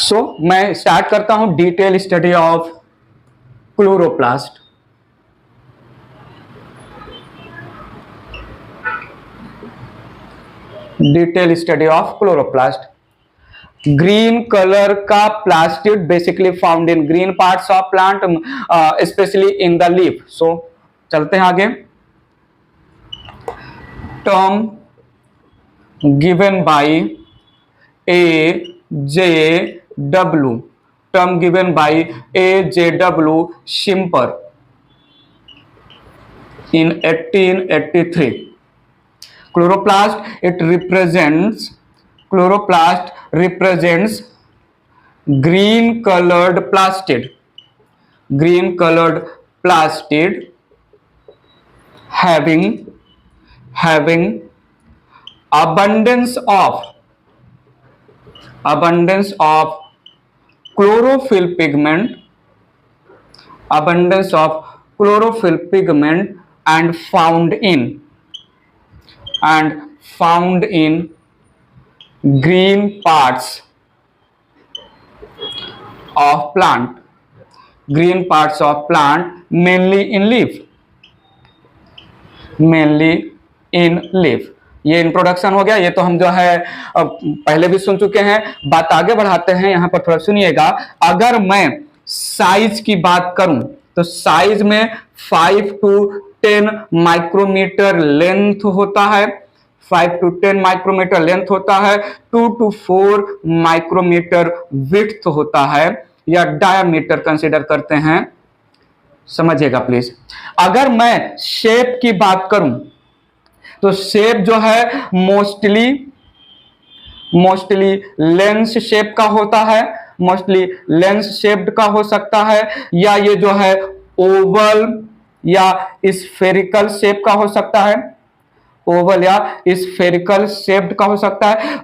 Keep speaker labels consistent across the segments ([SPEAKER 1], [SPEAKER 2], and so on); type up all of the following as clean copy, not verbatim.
[SPEAKER 1] सो मैं स्टार्ट करता हूं detail study of chloroplast. Detail study of chloroplast. Green colour का plastid basically found in green parts of plant, specially in the leaf. So चलते हैं आगे। Term given by AJW, term given by AJW Schimper in 1883. Chloroplast represents green colored plastid having abundance of chlorophyll pigment and found in green parts of plant, mainly in leaf। ये introduction हो गया। ये तो हम जो है पहले भी सुन चुके हैं। बात आगे बढ़ाते हैं। यहां पर थोड़ा सुनिएगा। अगर मैं साइज की बात करूं तो साइज में 5 to 10 माइक्रोमीटर लेंथ होता है, 5 to 10 माइक्रोमीटर लेंथ होता है, 2 to 4 माइक्रोमीटर विड्थ होता है, या डायमीटर कंसीडर करते हैं, समझिएगा प्लीज। अगर मैं शेप की बात करूं तो शेप जो है मोस्टली लेंस शेप का होता है, मोस्टली लेंस शेप्ड का हो सकता है, या ये जो है ओवल या स्फेरिकल शेप का हो सकता है, ओवल या स्फेरिकल शेप्ड का हो सकता है।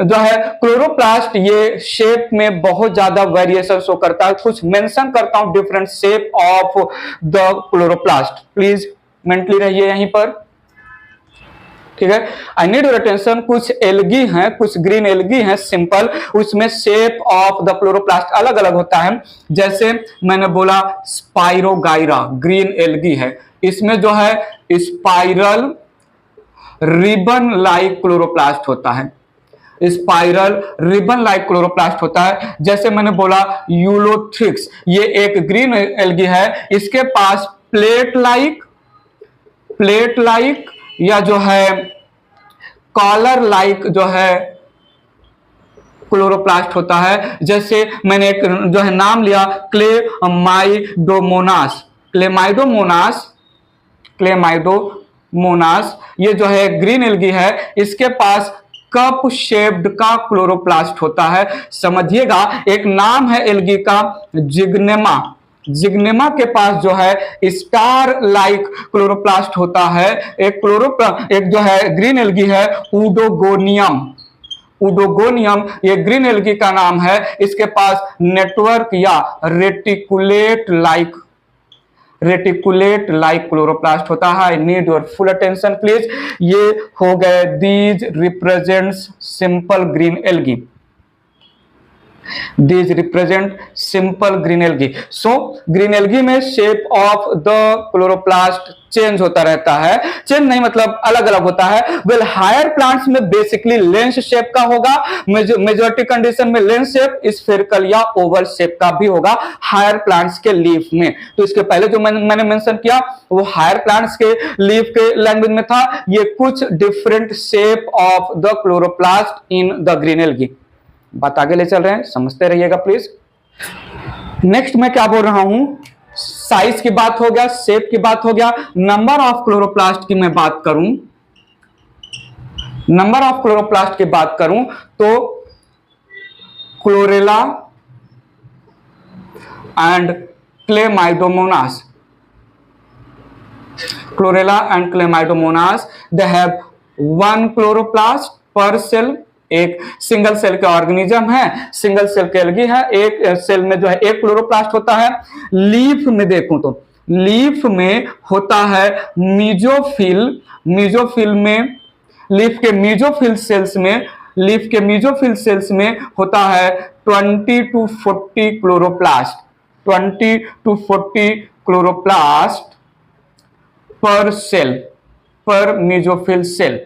[SPEAKER 1] जो है क्लोरोप्लास्ट ये शेप में बहुत ज्यादा वेरिएशन शो करता है। कुछ मेंशन करता हूं different shape of the chloroplast, please mentally रहिए यहीं पर, ठीक है। आई नीड योर अटेंशन। कुछ एल्गी हैं, कुछ ग्रीन एल्गी हैं सिंपल, उसमें शेप ऑफ द क्लोरोप्लास्ट अलग अलग होता है। जैसे मैंने बोला स्पाइरोगाइरा ग्रीन एल्गी है, इसमें जो है स्पाइरल रिबन लाइक क्लोरोप्लास्ट होता है, स्पाइरल रिबन लाइक क्लोरोप्लास्ट होता है। जैसे मैंने बोला यूलोथ्रिक्स, ये एक ग्रीन एल्गी है, इसके पास प्लेट लाइक या जो है कॉलर लाइक जो है क्लोरोप्लास्ट होता है। जैसे मैंने एक जो है नाम लिया क्लेमाइडोमोनास, ये जो है ग्रीन एल्गी है, इसके पास कप शेप्ड का क्लोरोप्लास्ट होता है। समझिएगा, एक नाम है एल्गी का जिग्नेमा के पास जो है स्टार लाइक क्लोरोप्लास्ट होता है। एक जो है ग्रीन एल्गी है उडोगोनियम, ये ग्रीन एल्गी का नाम है, इसके पास नेटवर्क या रेटिकुलेट लाइक क्लोरोप्लास्ट होता है। आई need your full attention please. ये हो गए, these represents simple green algae, These represent simple green algae. So green algae में shape of the chloroplast change होता रहता है, चेंज नहीं मतलब अलग अलग होता है। वेल हायर प्लांट्स में बेसिकली लेंस शेप का होगा, मेजॉरिटी कंडीशन में लेंस शेप स्फेरिकल या ओवल शेप का भी होगा हायर प्लांट्स के लीफ में। तो इसके पहले जो मैंने मेंशन किया वो हायर प्लांट्स के लीफ के लैंग्वेज में था। ये कुछ different shape of the chloroplast in the green algae. बात आगे ले चल रहे हैं, समझते रहिएगा प्लीज। नेक्स्ट मैं क्या बोल रहा हूं, साइज की बात हो गया, शेप की बात हो गया। नंबर ऑफ क्लोरोप्लास्ट की मैं बात करूं, नंबर ऑफ क्लोरोप्लास्ट की बात करूं तो chlorella and Chlamydomonas they have 1 chloroplast पर सेल। एक सिंगल सेल के ऑर्गेनिज्म है, सिंगल सेल के एल्गी है, एक सेल में जो है एक क्लोरोप्लास्ट होता है। लीफ में देखूं तो लीफ में होता है मीजोफिल में, लीफ के मीजोफिल सेल्स में लीफ के मीजोफिल सेल्स में होता है 20 to 40 क्लोरोप्लास्ट, 20 to 40 क्लोरोप्लास्ट पर सेल, पर मीजोफिल सेल,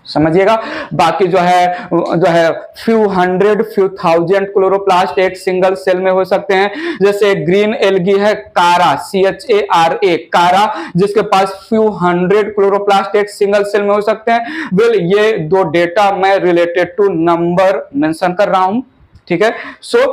[SPEAKER 1] समझिएगा। बाकी जो है few hundred few thousand chloroplast एक सिंगल सेल में हो सकते हैं। जैसे ग्रीन एल्गी है कारा, CHARA कारा, जिसके पास फ्यू हंड्रेड क्लोरोप्लास्ट एक सिंगल सेल में हो सकते हैं। वेल ये दो डेटा मैं रिलेटेड टू नंबर मेंशन कर रहा हूं, ठीक है। So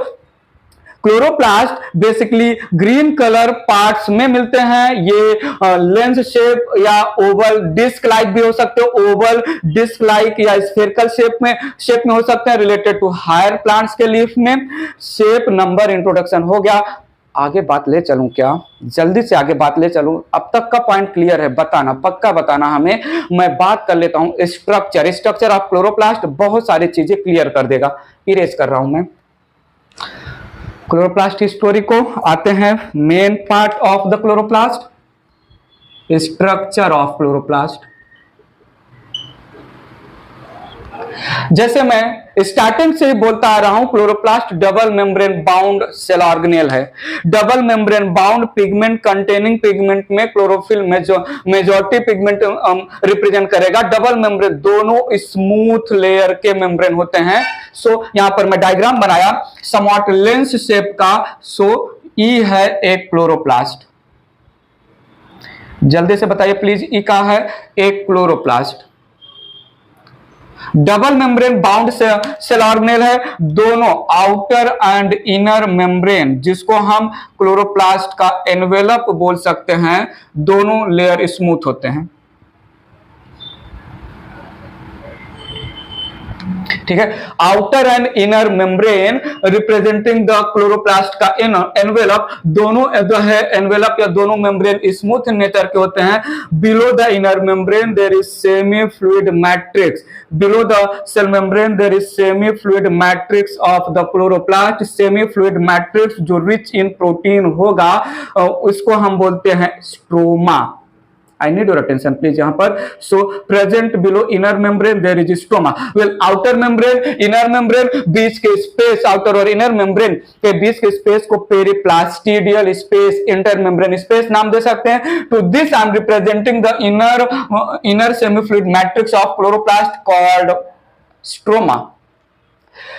[SPEAKER 1] chloroplast basically green colour parts में मिलते हैं। ये लेंस शेप या ओवल डिस्क लाइक भी हो सकते हो, ओवल डिस्क लाइक या स्फेरिकल शेप में हो सकते हैं। रिलेटेड टू हायर प्लांट्स के लीफ में शेप नंबर इंट्रोडक्शन हो गया। आगे बात ले चलूं क्या? जल्दी से आगे बात ले चलूं? अब तक का पॉइंट क्लियर है? बताना, पक्का बताना हमें। मैं बात कर लेता हूं स्ट्रक्चर ऑफ क्लोरोप्लास्ट, बहुत सारी चीजें क्लियर कर देगा। इरेज कर रहा हूं मैं क्लोरोप्लास्ट स्टोरी को। आते हैं main part of the chloroplast, structure of chloroplast. जैसे मैं स्टार्टिंग से ही बोलता आ रहा हूं, chloroplast double membrane bound cell organelle है। Double membrane bound pigment containing pigment में क्लोरोफिल मेजॉरिटी पिगमेंट रिप्रेजेंट करेगा। डबल मेम्ब्रेन दोनों स्मूथ लेयर के मेम्ब्रेन होते हैं। सो यहां पर मैं डायग्राम बनाया समॉट लेंस शेप का। सो ई है एक क्लोरोप्लास्ट, जल्दी से बताइए प्लीज, ई का है एक chloroplast. Double membrane bound cell organelle है, दोनों आउटर एंड इनर मेम्ब्रेन, जिसको हम क्लोरोप्लास्ट का एनवेलप बोल सकते हैं, दोनों लेयर स्मूथ होते हैं, ठीक है। Outer and inner membrane representing the chloroplast का एनवेलप, दोनों जो है एनवेलप या दोनों मेम्ब्रेन स्मूथ नेचर के होते हैं। Below the inner membrane there is semi fluid matrix, below the cell membrane there is semi fluid matrix of the chloroplast. Semi fluid matrix जो रिच इन प्रोटीन होगा उसको हम बोलते हैं stroma. I need your attention please यहाँ पर। So present below inner membrane there is stroma. Well outer membrane, inner membrane, बीच के space, outer और inner membrane के बीच के स्पेस को periplastidial space, intermembrane space नाम दे सकते हैं। To this I am representing the inner semi-fluid matrix of chloroplast called stroma.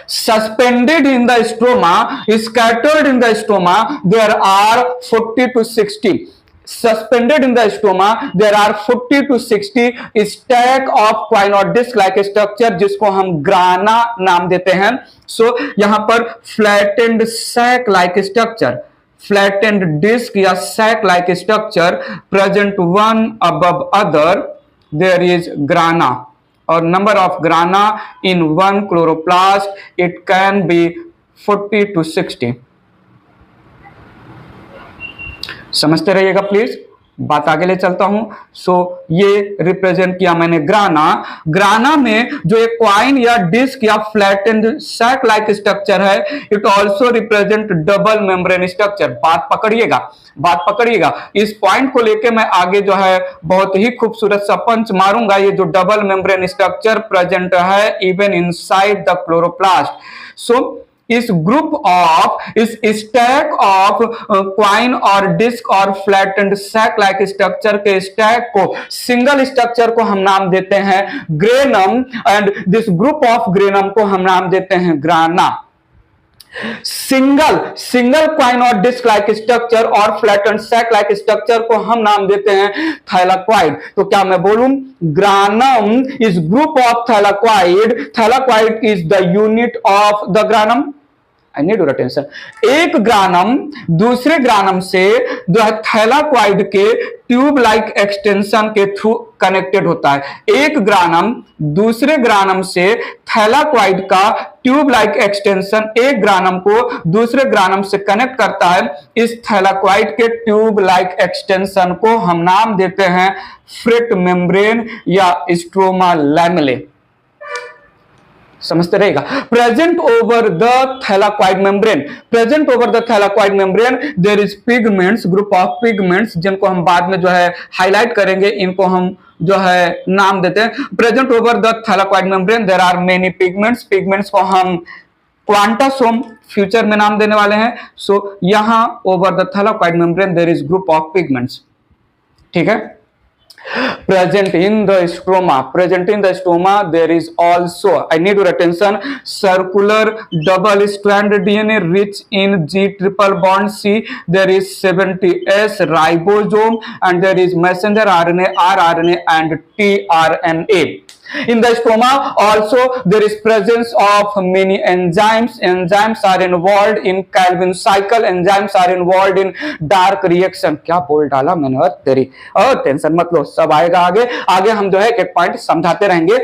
[SPEAKER 1] Suspended in the stroma, scattered in the stroma, there are 40 to 60. Suspended in the stroma there are 40 to 60 stack of quine or disc like structure, जिसको हम ग्राना नाम देते हैं। So यहां पर flattened sac like structure, flattened disc या sac like structure present one above other, there is grana, or number of grana in one chloroplast it can be 40 to 60। समझते रहिएगा प्लीज, बात आगे ले चलता हूं। सो ये रिप्रेजेंट किया मैंने ग्राना। ग्राना में जो एक क्वाइन या डिस्क या फ्लैटेंड सैक लाइक स्ट्रक्चर है, it also represent double membrane structure. बात पकड़िएगा, बात पकड़िएगा। इस पॉइंट को लेके मैं आगे जो है बहुत ही खूबसूरत सा पंच मारूंगा। ये जो डबल मेम्ब्रेन स्ट्रक्चर प्रेजेंट है इवन इनसाइड द क्लोरोप्लास्ट। सो इस ग्रुप ऑफ, इस स्टैक ऑफ क्वाइन और डिस्क और फ्लैटेंड सैक लाइक स्ट्रक्चर के स्टैक को, सिंगल स्ट्रक्चर को हम नाम देते हैं granum, and this group of granum को हम नाम देते हैं ग्राना। सिंगल क्वाइन और डिस्क लाइक स्ट्रक्चर और फ्लैटेंड सैक लाइक स्ट्रक्चर को हम नाम देते हैं थैलाक्वाइड। तो क्या मैं बोलूं, granum is group of thylakoid, thylakoid is the unit of the granum. I need your attention. एक ग्रानम दूसरे ग्रानम से जो है थैलाक्वाइड के ट्यूब लाइक एक्सटेंशन के थ्रू कनेक्टेड होता है। एक ग्रानम दूसरे ग्रानम से थैलाक्वाइड का ट्यूब लाइक एक्सटेंशन एक ग्रानम को दूसरे ग्रानम से कनेक्ट करता है। इस थैलाक्वाइड के ट्यूब लाइक एक्सटेंशन को हम नाम देते हैं फ्रेट मेम्ब्रेन या स्ट्रोमा लैमेले। समझते रहेगा। Present over the thylakoid membrane, present over the thylakoid membrane there is pigments, group of pigments, जिनको हम बाद में जो है हाईलाइट करेंगे। इनको हम जो है नाम देते हैं। Present over the thylakoid membrane there are many pigments, pigments को हम क्वांटासोम फ्यूचर में नाम देने वाले हैं। सो यहां over the thylakoid membrane there is group of pigments, ठीक है। Present in the stroma there is also, I need your attention, circular double strand DNA rich in G triple bond C. There is 70S ribosome and there is messenger RNA, rRNA and tRNA. In the stroma also there is presence of many enzymes. Enzymes are involved in Calvin cycle, enzymes are involved in dark reaction। क्या बोल डाला मैंने तेरी, tension मत लो, सब आएगा आगे। आगे हम जो है एक पॉइंट समझाते रहेंगे।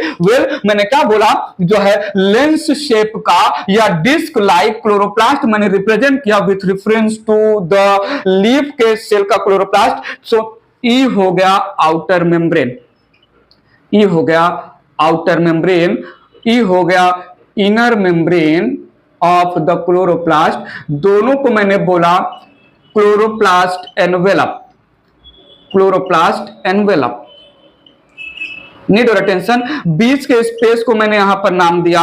[SPEAKER 1] मैंने क्या बोला, जो है लेंस शेप का या डिस्क लाइक क्लोरोप्लास्ट मैंने रिप्रेजेंट किया with reference to the leaf के सेल का क्लोरोप्लास्ट। सो ई हो गया आउटर मेम्ब्रेन, ई हो गया आउटर मेम्ब्रेन, ई हो गया inner membrane of the chloroplast. दोनों को मैंने बोला chloroplast envelope, chloroplast envelope. Need your attention, बीच के स्पेस को मैंने यहां पर नाम दिया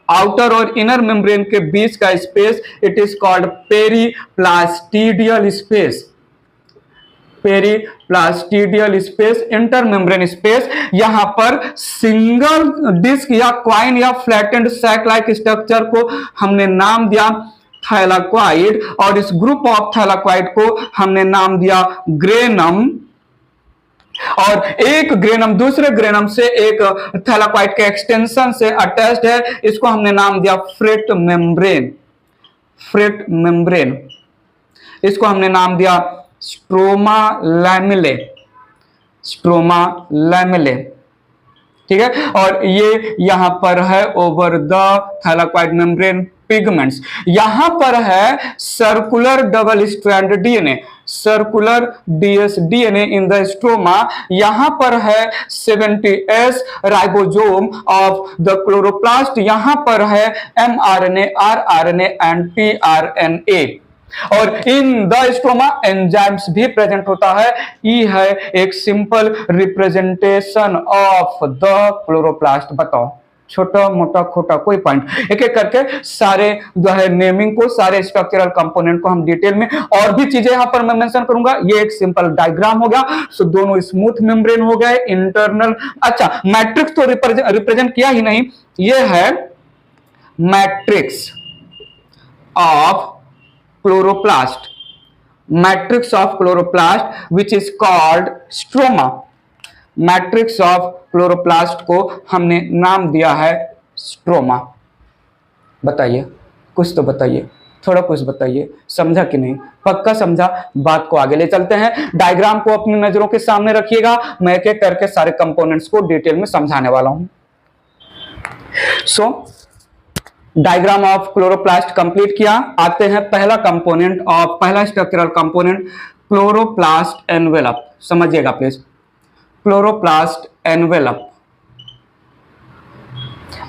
[SPEAKER 1] आउटर और इनर मेम्ब्रेन के बीच का space, it is called periplastidial space, periplastidial space, inter membrane space. यहां पर सिंगल डिस्क या क्वाइन या फ्लैटेंड सैक लाइक स्ट्रक्चर को हमने नाम दिया थैलाकॉइड और इस ग्रुप ऑफ थैलाकॉइड को हमने नाम दिया ग्रेनम। और एक ग्रेनम दूसरे ग्रेनम से एक थैलाकॉइड के एक्सटेंशन से अटैच्ड है, इसको हमने नाम दिया फ्रेट मेम्ब्रेन, फ्रेट मेम्ब्रेन। इसको हमने नाम दिया स्ट्रोमा लैमेले, स्ट्रोमा लैमेले, ठीक है। और ये यहां पर है over the thylakoid membrane pigments. यहां पर है circular double strand DNA, circular DNA in the stroma. यहां पर है 70S ribosome of the chloroplast. यहां पर है mRNA, rRNA एंड tRNA। और इन द स्ट्रोमा एंजाइम्स भी प्रेजेंट होता है। ई है एक simple representation of the chloroplast. बताओ, छोटा मोटा खोटा कोई पॉइंट, एक एक करके सारे जो है नेमिंग को, सारे स्ट्रक्चरल कंपोनेंट को हम डिटेल में, और भी चीजें यहां पर मैं मेंशन करूंगा। ये एक सिंपल डायग्राम हो गया। सो दोनों स्मूथ मेम्ब्रेन हो गए, इंटरनल। अच्छा, मैट्रिक्स तो रिप्रेजेंट किया ही नहीं, ये है matrix of chloroplast, matrix of chloroplast which is called stroma। Matrix of chloroplast को हमने नाम दिया है स्ट्रोमा। बताइए, कुछ तो बताइए, थोड़ा कुछ बताइए, समझा कि नहीं? पक्का समझा? बात को आगे ले चलते हैं। डायग्राम को अपनी नजरों के सामने रखिएगा, मैं एक एक करके सारे कंपोनेंट्स को डिटेल में समझाने वाला हूं। सो डायग्राम ऑफ क्लोरोप्लास्ट कंप्लीट किया। आते हैं पहला कंपोनेंट ऑफ, पहला स्ट्रक्चरल कंपोनेंट क्लोरोप्लास्ट एनवेलप। समझिएगा प्लीज, क्लोरोप्लास्ट एनवेलप,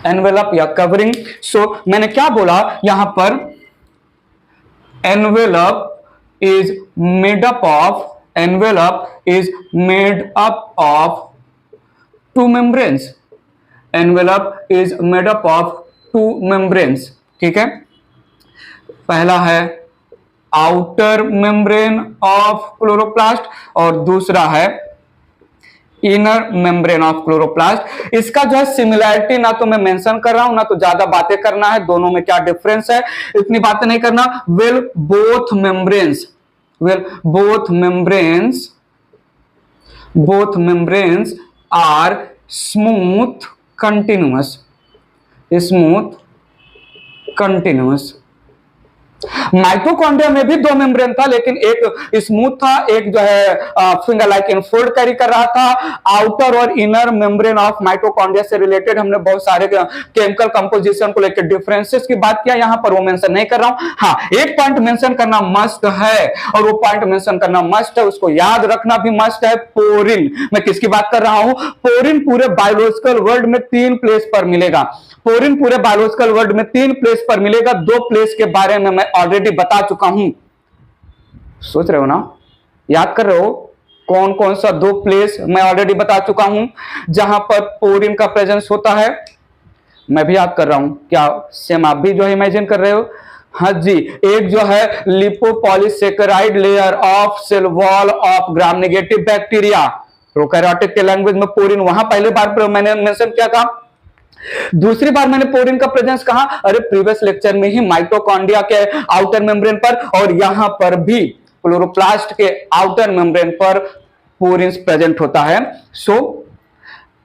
[SPEAKER 1] एनवेलप या कवरिंग। सो मैंने क्या बोला यहां पर, envelope is made up of, envelope is made up of to membranes, envelope is made up of to membranes, ठीक है। पहला है आउटर मेम्ब्रेन ऑफ क्लोरोप्लास्ट और दूसरा है इनर मेम्ब्रेन ऑफ क्लोरोप्लास्ट। इसका जो है सिमिलैरिटी ना तो मैं मेंशन कर रहा हूं, ना तो ज्यादा बातें करना है, दोनों में क्या डिफरेंस है इतनी बातें नहीं करना। Well both membranes, well both membranes, both membranes are smooth continuous, smooth continuous. Mitochondria में भी दो मेम्ब्रेन था, लेकिन एक स्मूथ था, एक जो है फिंगर लाइक इनफोल्ड कैरी कर रहा था। आउटर और इनर मेम्ब्रेन ऑफ माइटोकॉन्ड्रिया से रिलेटेड हमने बहुत सारे केमिकल कंपोजिशन को लेकर डिफरेंसेस की बात किया, यहां पर वो मेंशन नहीं कर रहा हूं। हाँ, एक पॉइंट मेंशन करना मस्ट है, और वो पॉइंट मेंशन करना मस्ट है, उसको याद रखना भी मस्ट है। पोरिन, मैं किसकी बात कर रहा हूं? पोरिन पूरे बायोलॉजिकल वर्ल्ड में 3 प्लेस पर मिलेगा। पोरिन पूरे बायोलॉजिकल वर्ल्ड में 3 प्लेस पर मिलेगा। 2 प्लेस के बारे में मैं ऑलरेडी बता चुका हूं। सोच रहे हो ना, याद कर रहे हो? कौन कौन सा दो प्लेस मैं ऑलरेडी बता चुका हूं जहां पर पोरिन का प्रेजेंस होता है, मैं भी याद कर रहा हूं, क्या सेम आप भी जो है इमेजिन कर रहे हो? हाँ जी, एक जो है lipopolysaccharide layer of cell wall of gram negative bacteria, prokaryotic के लैंग्वेज में पोरिन, वहां पहले बार मैंने मेंशन किया था। दूसरी बार मैंने पोरिन का प्रेजेंस कहा, अरे प्रीवियस लेक्चर में ही माइटोकॉन्ड्रिया के आउटर मेम्ब्रेन पर, और यहां पर भी क्लोरोप्लास्ट के आउटर मेम्ब्रेन पर पोरिन प्रेजेंट होता है। So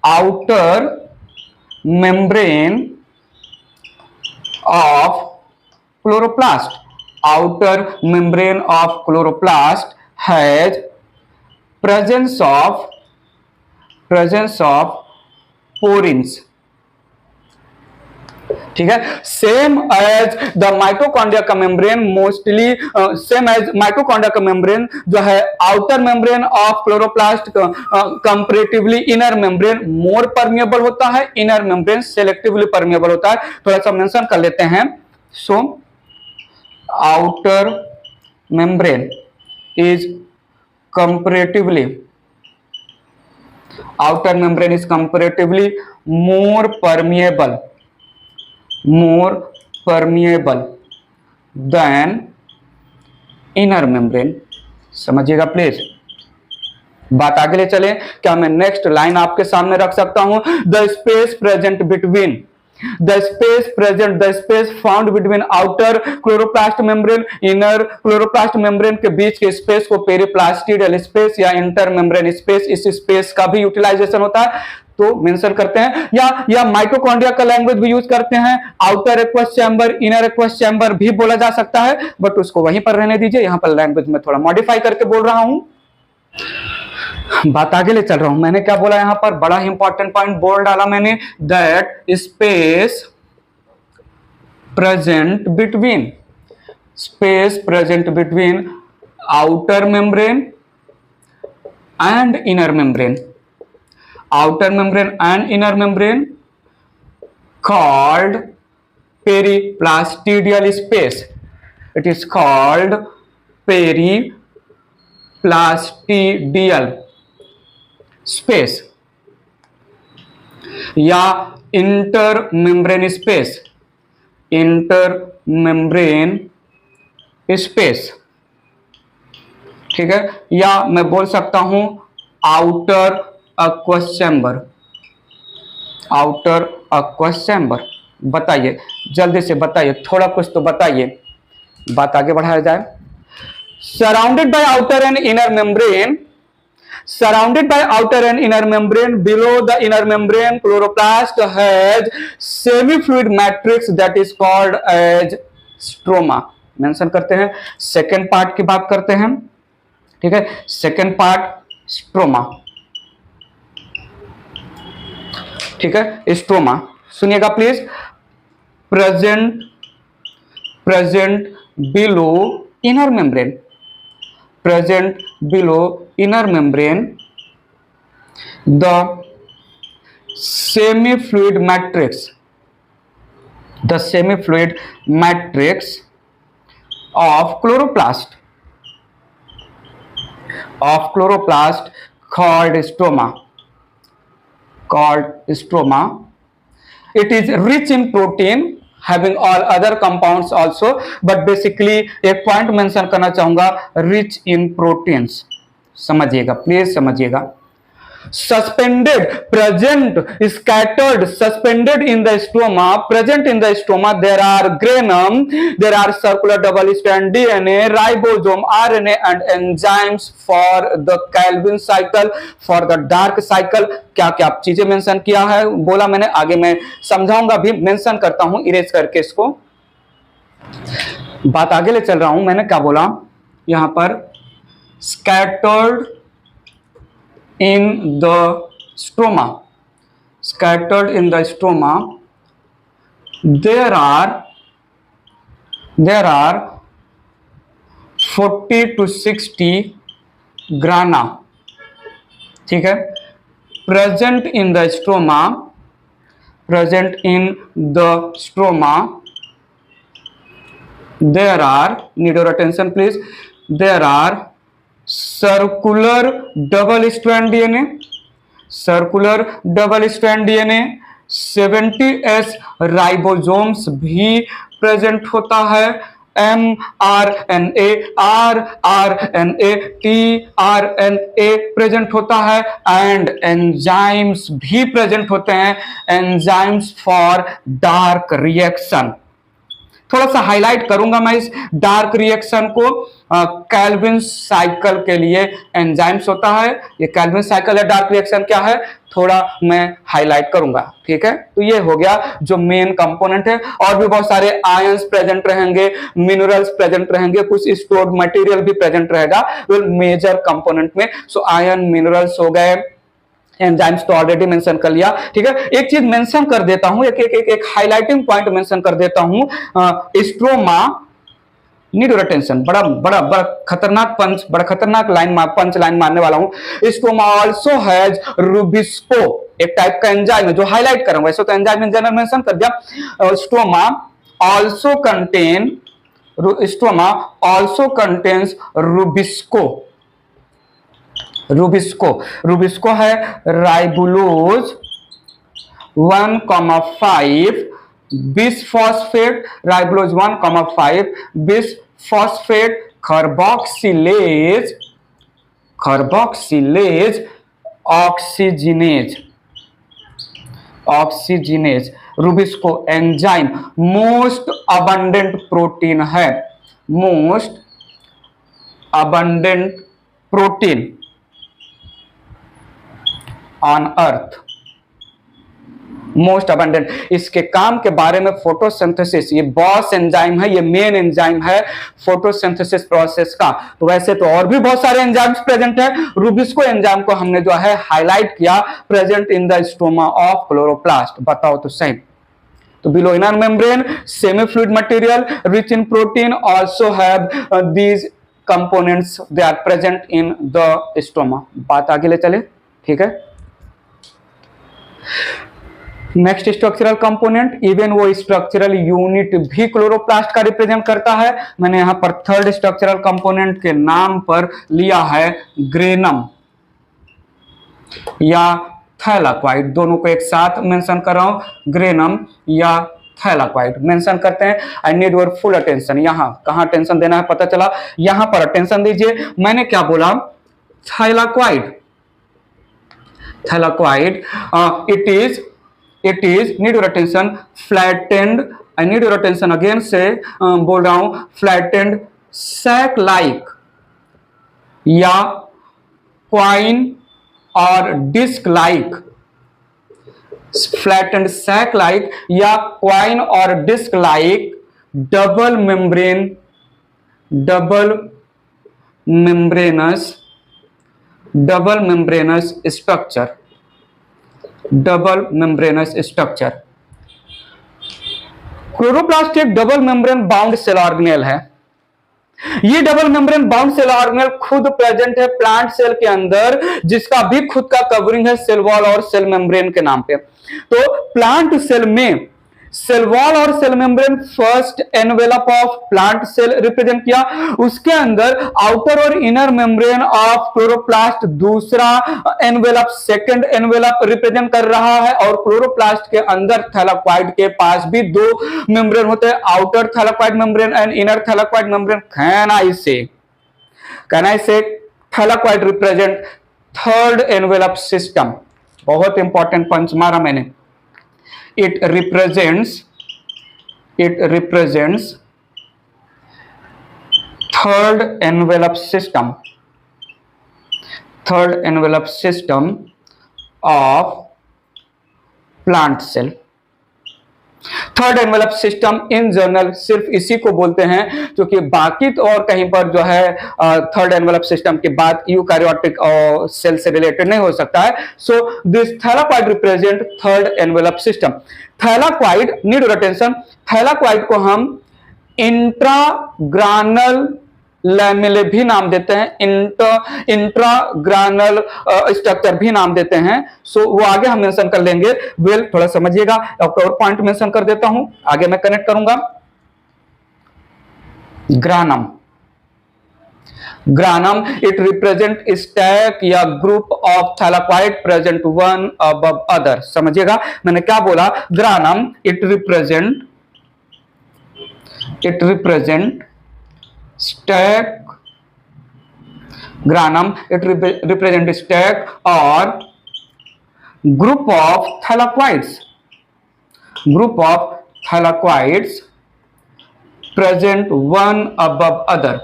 [SPEAKER 1] outer membrane of chloroplast, outer membrane of chloroplast has presence of porins, ठीक है। सेम एज द माइटोकॉन्ड्रिया का membrane, mostly same as mitochondria का मेम्ब्रेन जो है outer membrane of chloroplast comparatively inner membrane more permeable होता है, inner membrane selectively permeable होता है। थोड़ा सा मेंशन कर लेते हैं। सो outer membrane is comparatively more permeable than inner membrane। समझिएगा प्लीज, बात आगे ले चले। क्या मैं नेक्स्ट लाइन आपके सामने रख सकता हूं? The space present between the space found between outer chloroplast membrane inner chloroplast membrane के बीच के स्पेस को पेरिप्लास्टिडियल स्पेस या इंटर मेम्ब्रेन स्पेस, इस स्पेस का भी यूटिलाइजेशन होता है, तो मेंशन करते हैं। या माइटोकॉन्ड्रिया का लैंग्वेज भी यूज करते हैं, outer aqueous chamber, inner aqueous chamber भी बोला जा सकता है, बट उसको वहीं पर रहने दीजिए, यहां पर लैंग्वेज में थोड़ा मॉडिफाई करके बोल रहा हूं। बात आगे ले चल रहा हूं। मैंने क्या बोला यहां पर, बड़ा ही इंपॉर्टेंट पॉइंट बोल डाला मैंने, that space present between outer membrane and inner membrane, outer membrane and inner membrane called periplastidial space, it is called periplastidial space या intermembrane space, ठीक है। या मैं बोल सकता हूं आउटर एक्वस चैम्बर। बताइए जल्दी से, बताइए थोड़ा कुछ तो बताइए, बात आगे बढ़ाया जाए। Surrounded by outer and inner membrane, below the inner membrane chloroplast has semi fluid matrix that is called as stroma. Mention करते हैं, सेकेंड पार्ट की बात करते हैं, ठीक है। सेकेंड पार्ट स्ट्रोमा, ठीक है। स्ट्रोमा सुनिएगा please. Present below inner membrane the semi fluid matrix of chloroplast called stroma. It is rich in protein, having all other compounds also, but basically एक पॉइंट मेंशन करना चाहूंगा, rich in proteins। समझिएगा please, समझिएगा। suspended in the stoma, present in the stoma, there are granum, there are circular double strand DNA, ribosome, RNA and enzymes for the Calvin cycle, for the dark cycle। क्या क्या चीजें mention किया है बोला मैंने, आगे मैं समझाऊंगा भी, मेंशन करता हूं इरेज करके इसको। बात आगे ले चल रहा हूं। मैंने क्या बोला यहां पर, scattered in the stroma, there are 40 to 60 grana, ठीक है। present in the stroma, there are, need your attention please, there are circular double strand DNA, circular double strand DNA, 70S ribosomes भी प्रेजेंट होता है, mRNA, rRNA, tRNA present होता है, and enzymes भी present होते हैं, एंजाइम्स फॉर डार्क रिएक्शन। थोड़ा सा हाईलाइट करूंगा मैं इस डार्क रिएक्शन को। कैल्विन साइकिल के लिए एंजाइम्स होता है, ये कैल्विन साइकिल या डार्क रिएक्शन क्या है थोड़ा मैं हाईलाइट करूंगा, ठीक है। तो ये हो गया जो मेन कंपोनेंट है, और भी बहुत सारे आयंस प्रेजेंट रहेंगे, मिनरल्स प्रेजेंट रहेंगे, कुछ स्टोर्ड मटेरियल भी प्रेजेंट रहेगा मेजर कंपोनेंट में। सो आयन मिनरल्स हो गए, एंजाइम्स तो ऑलरेडी मेंशन कर लिया, ठीक है। एक चीज मेंशन कर देता हूं, एक हाइलाइटिंग पॉइंट मेंशन कर देता हूं, स्ट्रोमा नीड योर अटेंशन, बड़ा बड़ा बड़ा खतरनाक पंच, बड़ा खतरनाक पंच लाइन मारने वाला हूं। स्ट्रोमा आल्सो हैज रूबिस्को, एक टाइप का एंजाइम है जो हाईलाइट करूंगा, वैसे तो एंजाइम इन जनरल मेंशन कर दिया। Stroma also contains rubisco, rubisco है ribulose 1,5 bisphosphate, ribulose 1,5 bisphosphate carboxylase oxygenase. Rubisco enzyme most abundant protein है, most abundant protein on earth, most abundant. इसके काम के बारे में फोटोसिंथेसिस, ये बॉस एंजाइम है, ये मेन एंजाइम है फोटोसिंथेसिस प्रोसेस का। तो वैसे तो और भी बहुत सारे एंजाइम्स प्रेजेंट है, रूबिस्को एंजाइम को हमने जो है हाईलाइट किया, present in the stoma of chloroplast. बताओ तो सही। तो below inner membrane semi fluid material rich in protein also have these components, they are present in the stoma. बात आगे ले चले, ठीक है। नेक्स्ट स्ट्रक्चरल कंपोनेंट, इवन वो स्ट्रक्चरल यूनिट भी क्लोरोप्लास्ट का रिप्रेजेंट करता है। मैंने यहां पर थर्ड स्ट्रक्चरल कंपोनेंट के नाम पर लिया है ग्रेनम या थैलाक्वाइड, दोनों को एक साथ मेंशन कर रहा हूं, ग्रेनम या थैलाक्वाइड मेंशन करते हैं। आई नीड योर फुल अटेंशन। यहां कहां अटेंशन देना है पता चला, यहां पर अटेंशन दीजिए। मैंने क्या बोला, thylakoid, it is need your attention flattened, I need your attention again से बोल रहा हूं flattened sac like या coin और disc like, flattened sac like या coin और disc like double membranous structure, double membranous structure. Chloroplast एक double membrane bound cell organelle है। ये double membrane bound cell organelle खुद प्रेजेंट है प्लांट सेल के अंदर, जिसका भी खुद का कवरिंग है सेल वॉल और सेल मेम्ब्रेन के नाम पे। तो प्लांट सेल में सेल वॉल और cell membrane first envelope of plant cell represent किया, उसके अंदर आउटर और इनर मेम्ब्रेन ऑफ क्लोरोप्लास्ट दूसरा एनवेलप, सेकंड एनवेलप रिप्रेजेंट कर रहा है। और क्लोरोप्लास्ट के अंदर थैलाक्वाइड के पास भी दो मेम्ब्रेन होते हैं, outer thylakoid membrane and inner thylakoid membrane. Can I say thylakoid represent third envelope system. बहुत इंपॉर्टेंट पंच मारा मैंने। It represents third envelope system of plant cell। Third envelope system in general सिर्फ इसी को बोलते हैं, क्योंकि बाकी तो और कहीं पर जो है थर्ड एनवेलप सिस्टम के बाद यूकैरियोटिक सेल से रिलेटेड नहीं हो सकता है। So this thylakoid represent third envelope system. Thylakoid need your attention, thylakoid को हम इंट्राग्रानल लैमेले भी नाम देते हैं, इंट्राग्रानल स्ट्रक्चर भी नाम देते हैं। सो वो आगे हम मेंशन कर लेंगे। वेल थोड़ा समझिएगा, और पॉइंट मेंशन कर देता हूं, आगे मैं कनेक्ट करूंगा। Granum, granum it represent stack या group of thylakoid present one above other. समझिएगा मैंने क्या बोला, granum it represent stack, granum it represent stack और group of thylakoids present one above other,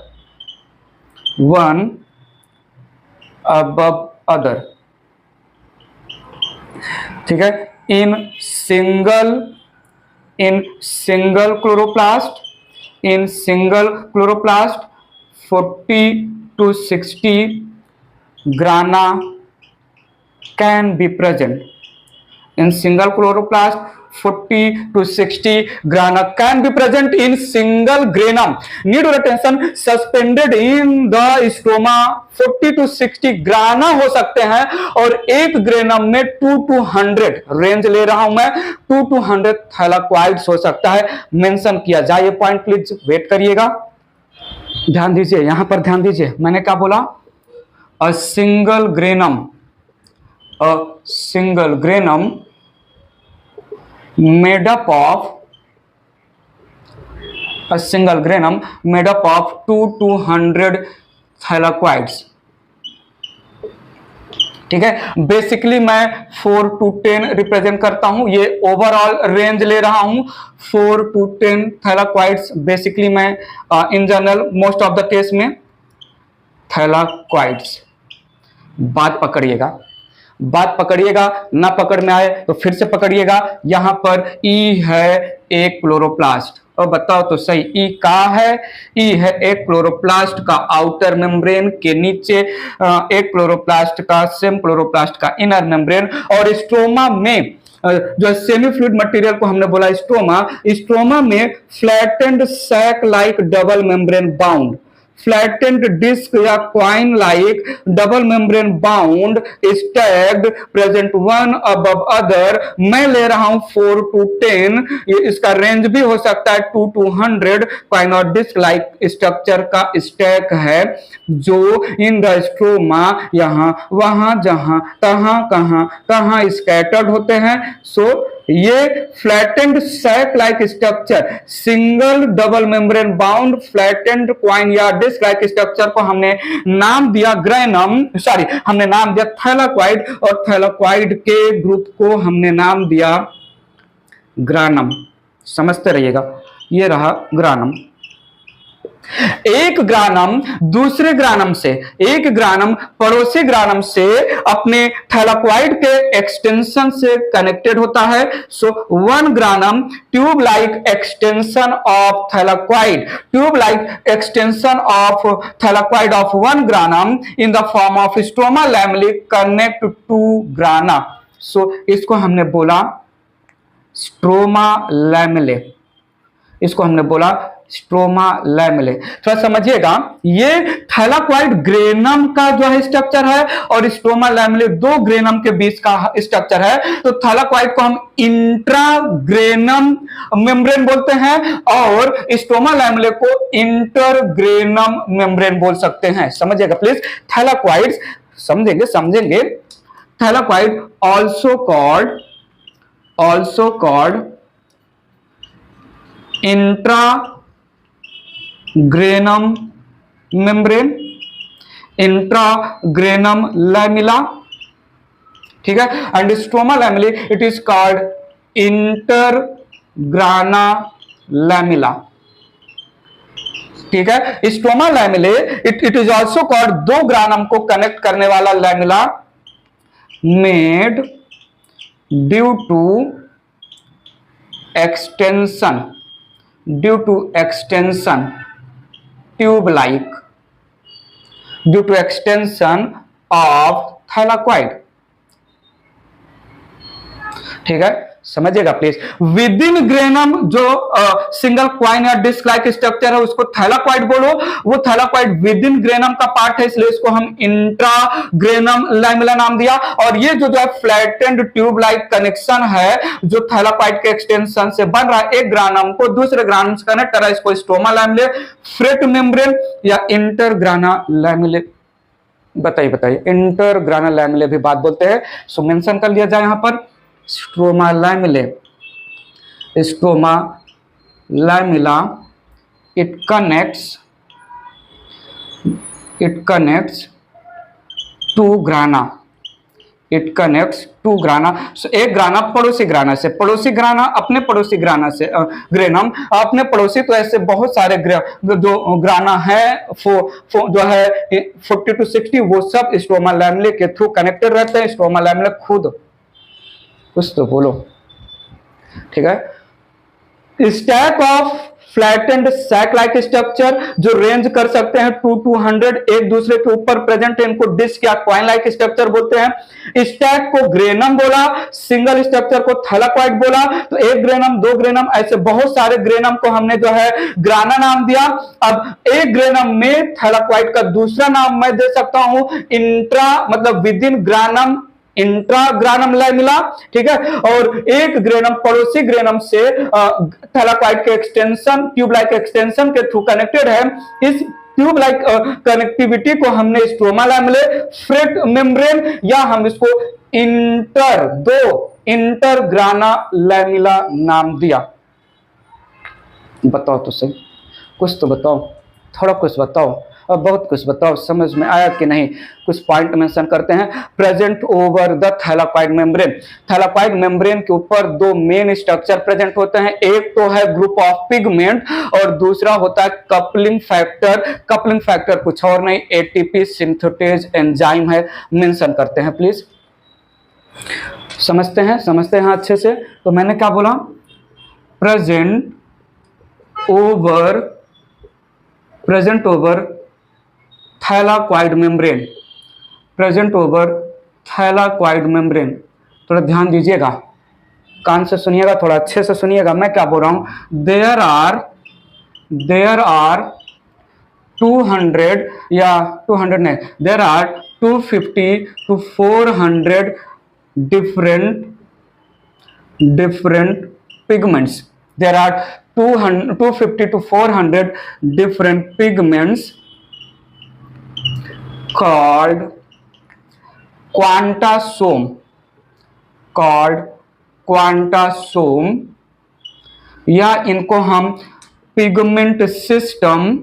[SPEAKER 1] ठीक है। In single chloroplast 40 to 60 grana can be present. In single chloroplast 40 to 60 grana can be present in single granum. Need retention suspended in the stroma 40 to 60 grana हो सकते हैं और एक granum में 2 to 100 range ले रहा हूं मैं, 2 to 100 थैलाकॉइड्स हो सकता है, मेंशन किया जाए। ये पॉइंट प्लीज वेट करिएगा, ध्यान दीजिए, यहां पर ध्यान दीजिए, मैंने क्या बोला, a single granum made up of 2 to 100 thylakoids, ठीक है। बेसिकली मैं 4 to 10 रिप्रेजेंट करता हूं, ये ओवरऑल रेंज ले रहा हूं 4 to 10 थैलाकॉइड्स। बेसिकली मैं in general most of the case में थैलाकॉइड्स। बात पकड़िएगा, ना पकड़ में आए तो फिर से पकड़िएगा। यहां पर ई है एक क्लोरोप्लास्ट, और बताओ तो सही ई का है, ई है एक क्लोरोप्लास्ट का आउटर मेम्ब्रेन के नीचे, एक क्लोरोप्लास्ट का सेम क्लोरोप्लास्ट का इनर मेम्ब्रेन, और स्ट्रोमा में जो सेमी फ्लूइड मटेरियल को हमने बोला स्ट्रोमा में flattened sac like double membrane bound, flattened disc या coin like double membrane bound stacked present one above other. मैं ले रहा हूं 4 to 10, इसका रेंज भी हो सकता है 2 to 100। क्वाइन और डिस्क लाइक स्ट्रक्चर का स्टैक है जो इन द स्ट्रोमा यहां वहां जहां तहां कहां स्कैटर्ड होते हैं। सो ये flattened sac like structure, single double membrane bound flattened coin या डिस्क लाइक स्ट्रक्चर को हमने नाम दिया हमने नाम दिया थैलाकॉइड, और थैलाकॉइड के ग्रुप को हमने नाम दिया ग्रानम। समझते रहिएगा, ये रहा ग्रानम। एक ग्रानम दूसरे ग्रानम से, एक ग्रानम पड़ोसी ग्रानम से अपने थैलाकॉइड के एक्सटेंशन से कनेक्टेड होता है। So one granum tube like extension of thylakoid of one granum in the form of stroma lamellae connect to grana. So इसको हमने बोला स्ट्रोमा लैमेले, स्ट्रोमा लैमेले। थोड़ा समझिएगा, ये थैलाकॉइड ग्रेनम का जो है स्ट्रक्चर है और स्ट्रोमा लैमेले दो ग्रेनम के बीच का स्ट्रक्चर है। तो थैलाकॉइड को हम इंट्राग्रेनम मेम्ब्रेन बोलते हैं और स्ट्रोमा लैमेले को इंटरग्रेनम मेम्ब्रेन बोल सकते हैं। समझिएगा प्लीज, थैलाकॉइड्स समझेंगे thylakoid also called intragranum membrane, intragranum lamella, ठीक है। And stroma lamellae it is called intergrana lamella, ठीक है। Stroma lamellae it is also called दो ग्रानम को कनेक्ट करने वाला lamella made due to extension tube like, due to extension of thylakoid, ठीक है। समझिएगा प्लीज। विद इन ग्रेनम जो सिंगल क्वाइन या डिस्क लाइक स्ट्रक्चर है उसको थैलाक्वाइड बोलो। वो थैलाक्वाइड विद इन ग्रेनम का पार्ट है, इसलिए इसको हम इंट्रा ग्रेनम लैमेला नाम दिया। और ये जो है फ्लैटेंड ट्यूब लाइक कनेक्शन है जो थैलाक्वाइड के एक्सटेंशन से बन रहा है, एक ग्रानम को दूसरे ग्रानम से कनेक्ट कर रहा है, इसको स्ट्रोमा लैमेले, फ्रेट मेम्ब्रेन या इंटरग्राना लैमेले। बताइए इंटरग्राना लैमेले भी बात बोलते हैं। सो मेंशन कर लिया जाए यहां पर stroma lamellae, stroma lamella, it connects to grana, it connects to grana. एक ग्राना पड़ोसी ग्राना से, पड़ोसी ग्राना अपने पड़ोसी ग्राना से, ग्रेनम अपने पड़ोसी, तो ऐसे बहुत सारे जो ग्राना है जो है 40 to 60 वो सब स्ट्रोमा लैमेले के थ्रू कनेक्टेड रहते हैं। स्ट्रोमा लैमेले खुद कुछ तो बोलो, ठीक है। Stack of flattened sac like structure जो रेंज कर सकते हैं 2 to 100 एक दूसरे के ऊपर प्रेजेंट है, इनको डिस्क या क्वाइन लाइक स्ट्रक्चर बोलते हैं। स्टैक को ग्रेनम बोला, सिंगल स्ट्रक्चर को थैलाक्वाइड बोला। तो एक ग्रेनम, दो ग्रेनम, ऐसे बहुत सारे ग्रेनम को हमने जो है ग्राना नाम दिया। अब एक ग्रेनम में थैलाक्वाइड का दूसरा नाम मैं दे सकता हूं इंट्रा, मतलब विद इन ग्रानम, इंट्राग्रानम लैमेला, ठीक है। और एक ग्रेनम पड़ोसी ग्रेनम से थैलाक्वाइड के एक्सटेंशन, ट्यूब लाइक एक्सटेंशन के थ्रू कनेक्टेड है। इस ट्यूब लाइक कनेक्टिविटी को हमने स्ट्रोमा लैमेले, फ्रेट मेम्ब्रेन या हम इसको इंटरग्राना लैमेला नाम दिया। बताओ तो सही, कुछ तो बताओ, थोड़ा कुछ बताओ, अब बहुत कुछ बताओ, समझ में आया कि नहीं। कुछ पॉइंट मेंशन करते हैं। Present over the thylakoid membrane, thylakoid membrane के ऊपर दो मेन स्ट्रक्चर प्रेजेंट होते हैं, एक तो है ग्रुप ऑफ पिगमेंट और दूसरा होता है कपलिंग फैक्टर। कपलिंग फैक्टर कुछ और नहीं, एटीपी सिंथेटेज एंजाइम है, मेंशन करते हैं प्लीज। समझते हैं अच्छे से। तो मैंने क्या बोला, present over thylakoid membrane, present over thylakoid membrane. थोड़ा ध्यान दीजिएगा, कान से सुनिएगा, थोड़ा अच्छे से सुनिएगा मैं क्या बोल रहा हूं। देयर आर 200 या 200 नहीं, there are 250 to 400 different pigments. There are 250 to 400 different pigments called quantasome, या इनको हम पिगमेंट सिस्टम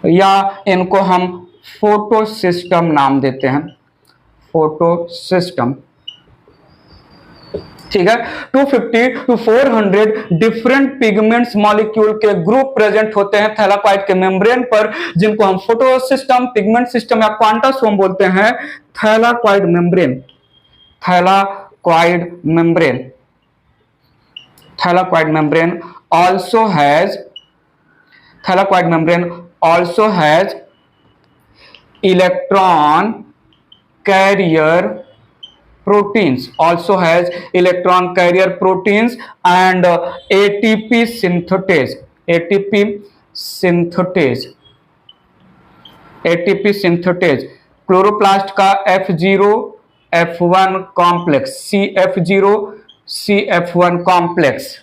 [SPEAKER 1] या इनको हम फोटो सिस्टम नाम देते हैं, फोटो सिस्टम, ठीक है। 250 to 400 डिफरेंट पिगमेंट्स मॉलिक्यूल के ग्रुप प्रेजेंट होते हैं थैलाक्वाइड के मेम्ब्रेन पर, जिनको हम फोटो सिस्टम, पिगमेंट सिस्टम या क्वांटासोम बोलते हैं। Thylakoid membrane, thylakoid membrane also has electron carrier proteins, and ATP synthetase। Chloroplast का F0 F1 complex, CF1 complex,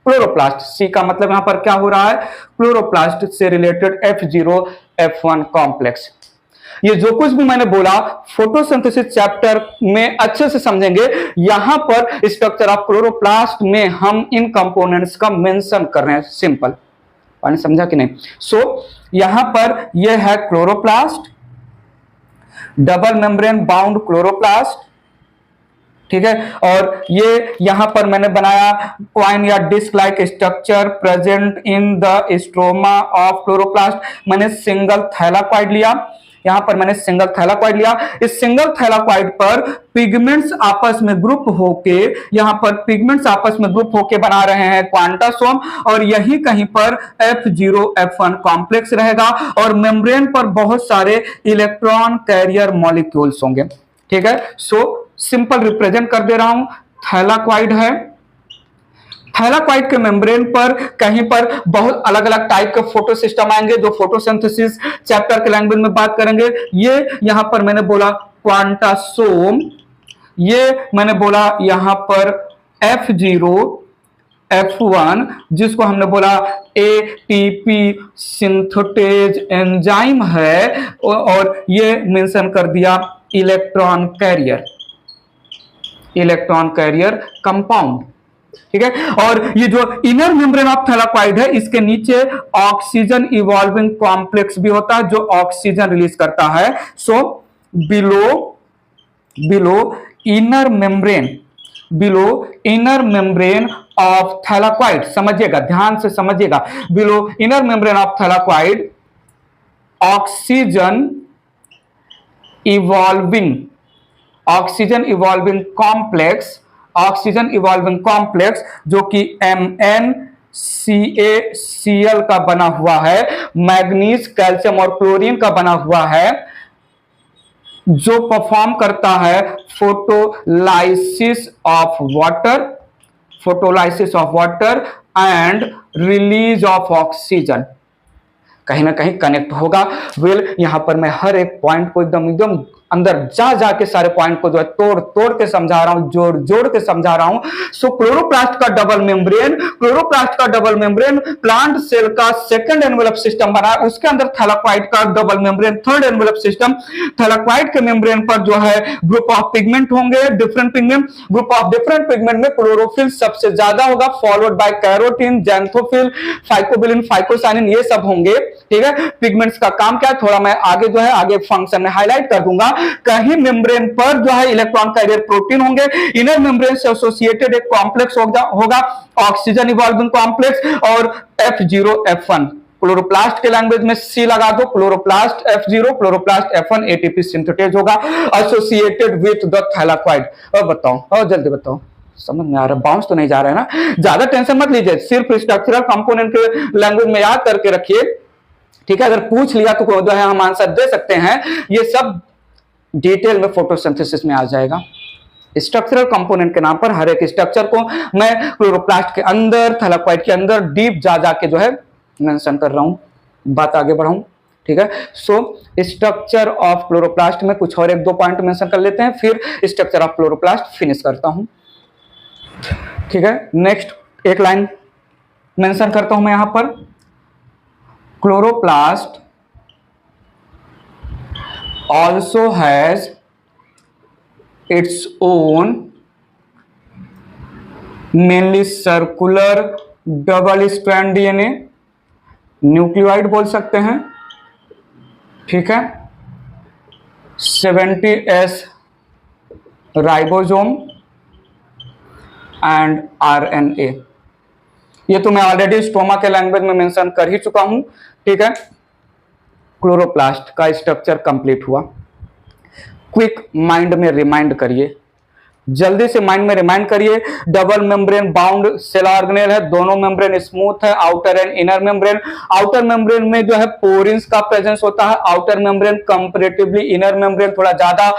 [SPEAKER 1] chloroplast, सी का मतलब यहां पर क्या हो रहा है, क्लोरोप्लास्ट से रिलेटेड F0 F1 कॉम्प्लेक्स। ये जो कुछ भी मैंने बोला फोटोसिंथेसिस चैप्टर में अच्छे से समझेंगे। यहां पर स्ट्रक्चर ऑफ क्लोरोप्लास्ट में हम इन कंपोनेंट्स का मेंशन कर रहे हैं, सिंपल, पानी समझा कि नहीं। सो यहां पर यह है chloroplast, double membrane bound chloroplast, ठीक है। और ये यहां पर मैंने बनाया क्वाइन या disc like structure present in the stroma of chloroplast. मैंने सिंगल थैलाक्वाइड लिया, यहां पर मैंने सिंगल थैलाकॉइड लिया। इस सिंगल थैलाकॉइड पर पिगमेंट्स आपस में ग्रुप होके, यहां पर पिगमेंट्स आपस में ग्रुप होके बना रहे हैं क्वांटासोम, और यही कहीं पर F0 F1 कॉम्प्लेक्स रहेगा और मेम्ब्रेन पर बहुत सारे इलेक्ट्रॉन कैरियर मॉलिक्यूल्स होंगे। ठीक है, सो सिंपल रिप्रेजेंट कर दे रहा हूं। थैलाकॉइड है, थैलाकॉइड के मेम्ब्रेन पर कहीं पर बहुत अलग अलग टाइप के फोटो सिस्टम आएंगे, जो फोटोसिंथेसिस चैप्टर के लैंग्वेज में बात करेंगे। ये यहां पर मैंने बोला क्वांटासोम, ये मैंने बोला यहां पर F0 F1, जिसको हमने बोला एटीपी सिंथेटेज एंजाइम है, और ये मेंशन कर दिया electron carrier, electron carrier compound. ठीक है, और ये जो इनर मेम्ब्रेन ऑफ थैलाकॉइड है, इसके नीचे ऑक्सीजन इवॉल्विंग कॉम्प्लेक्स भी होता है जो ऑक्सीजन रिलीज करता है। So below inner membrane, below inner membrane of thylakoid, समझिएगा, ध्यान से समझिएगा, below inner membrane of thylakoid oxygen evolving complex, oxygen evolving complex जो कि MnCaCl का बना हुआ है, मैग्नीज, कैल्शियम और क्लोरीन का बना हुआ है, जो परफॉर्म करता है photolysis of water and release of oxygen. कहीं ना कहीं कनेक्ट होगा। यहां पर मैं हर एक पॉइंट को एकदम अंदर जा के सारे पॉइंट को जो है तोड़ के समझा रहा हूं, जोड़ के समझा रहा हूं। सो क्लोरोप्लास्ट का डबल मेम्ब्रेन प्लांट सेल का सेकंड एनवेलप सिस्टम बना है, उसके अंदर थैलाकॉइड का double membrane third envelope system. Thylakoid के मेम्ब्रेन पर जो है ग्रुप ऑफ पिगमेंट होंगे, different pigment, group of different pigment में क्लोरोफिल सबसे ज्यादा होगा, followed by carotene, xanthophyll, phycobilin, phycocyanin, ये सब होंगे। ठीक है, पिगमेंट्स का काम क्या है थोड़ा मैं आगे जो है आगे फंक्शन में हाईलाइट कर दूंगा। कहीं मेम्ब्रेन पर जो है इलेक्ट्रॉन कैरियर प्रोटीन होंगे, इनर मेम्ब्रेन से एसोसिएटेड एक कॉम्प्लेक्स होगा ऑक्सीजन इवॉल्विंग कॉम्प्लेक्स, और F0 F1, क्लोरोप्लास्ट के लैंग्वेज में C लगा दो, chloroplast F0, chloroplast F1 ATP synthetase होगा एसोसिएटेड विथ द थैलाकॉइड। और बताओ, और जल्दी बताओ, समझ में आ रहा है? बाउंस तो नहीं जा रहा है ना? ज्यादा टेंशन मत लीजिए, सिर्फ स्ट्रक्चरल कंपोनेंट के लैंग्वेज में याद करके रखिए। ठीक है, अगर पूछ लिया तो जो है हम आंसर दे सकते हैं। ये सब डिटेल में फोटोसिंथेसिस में आ जाएगा। स्ट्रक्चरल कंपोनेंट के नाम पर हर एक स्ट्रक्चर को मैं क्लोरोप्लास्ट के अंदर, थैलाकॉइड के अंदर डीप जा के जो है मेंशन कर रहा हूं, बात आगे बढ़ाऊं। ठीक है, सो स्ट्रक्चर ऑफ क्लोरोप्लास्ट में कुछ और एक दो पॉइंट मेंशन कर लेते हैं, फिर स्ट्रक्चर ऑफ क्लोरोप्लास्ट फिनिश करता हूं। ठीक है, नेक्स्ट एक लाइन मेंशन करता हूं मैं यहां पर, chloroplast also has its own mainly circular double strand DNA, nucleoid बोल सकते हैं। ठीक है, 70S राइबोसोम एंड RNA। ये तो मैं ऑलरेडी स्टोमा के लैंग्वेज में मेंशन कर ही चुका हूं। ठीक है, क्लोरोप्लास्ट का स्ट्रक्चर कंप्लीट हुआ। क्विक माइंड में रिमाइंड करिए, जल्दी से माइंड में रिमाइंड करिए। Double membrane bound cell organelle है, दोनों मेम्ब्रेन स्मूथ है, outer and inner membrane. Outer membrane में जो है पोरिन्स का प्रेजेंस होता है, outer membrane comparatively inner membrane थोड़ा ज्यादा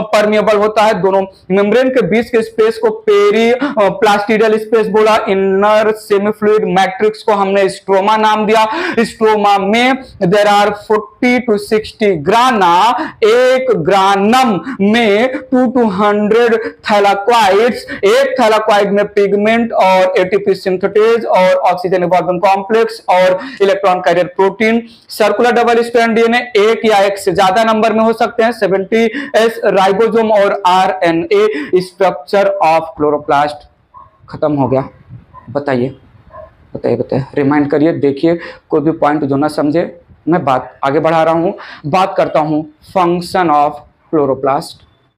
[SPEAKER 1] परमिएबल होता है। दोनों मेम्ब्रेन के बीच के स्पेस को पेरी प्लास्टिडियल स्पेस बोला। इनर सेमीफ्लूइड मैट्रिक्स को हमने स्ट्रोमा नाम दिया। स्ट्रोमा में देयर आर 40 to 60 ग्राना, एक ग्रानम में 2 to 100 थैलाकॉइड्स। एक थैलाकॉइड में पिगमेंट और एटीपी सिंथेटेज और ऑक्सीजन इवॉल्विंग कॉम्प्लेक्स और electron carrier protein. Circular double strand DNA एक या एक से ज्यादा नंबर में हो सकते हैं, 70S राइबोसोम और RNA। स्ट्रक्चर ऑफ क्लोरोप्लास्ट खत्म हो गया। बताइए, रिमाइंड करिए, देखिए कोई भी पॉइंट जो ना समझे मैं बात आगे बढ़ा रहा हूं। बात करता हूं फंक्शन ऑफ क्लोरोप्लास्ट।